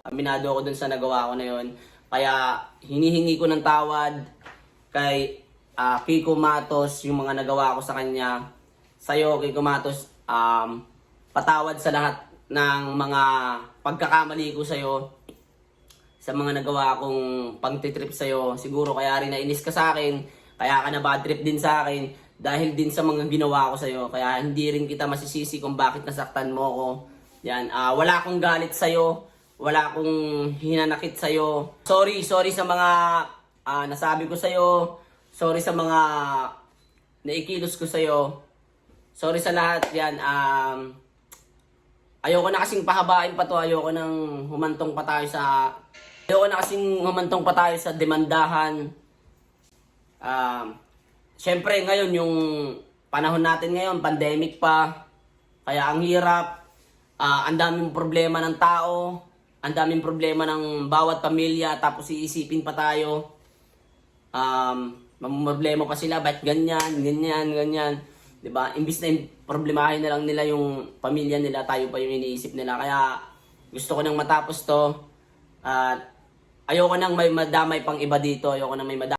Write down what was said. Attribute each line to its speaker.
Speaker 1: Aminado ako dun sa nagawa ko na yon. Kaya hinihingi ko ng tawad kay Kiko Matos, yung mga nagawa ko sa kanya. Sa'yo, Kiko Matos, patawad sa lahat ng mga pagkakamali ko sa'yo, sa mga nagawa kong pagtitrip sa'yo. Siguro kaya rin nainis ka sa akin, kaya ka na bad trip din sa akin, dahil din sa mga ginawa ko sa'yo. Kaya hindi rin kita masisisi kung bakit nasaktan mo ko. Yan, wala akong galit sa'yo, wala akong hinanakit sa'yo. Sorry sa mga nasabi ko sa'yo. Sorry sa mga naikilos ko sa'yo. Sorry sa lahat yan. Ayoko na kasing pahabain pa to. Ayoko nang humantong pa tayo sa demandahan. Siyempre ngayon yung panahon natin ngayon, pandemic pa. Kaya ang hirap. Ang daming problema ng tao. Ang daming problema ng bawat pamilya. Tapos iisipin pa tayo. Mamumroblema pa sila, ba't ganyan. Diba? Imbis na problemahin na lang nila yung pamilya nila, tayo pa yung iniisip nila. Kaya gusto ko nang matapos to. At ayoko nang may madamay pang iba dito. Ayoko nang may madamay.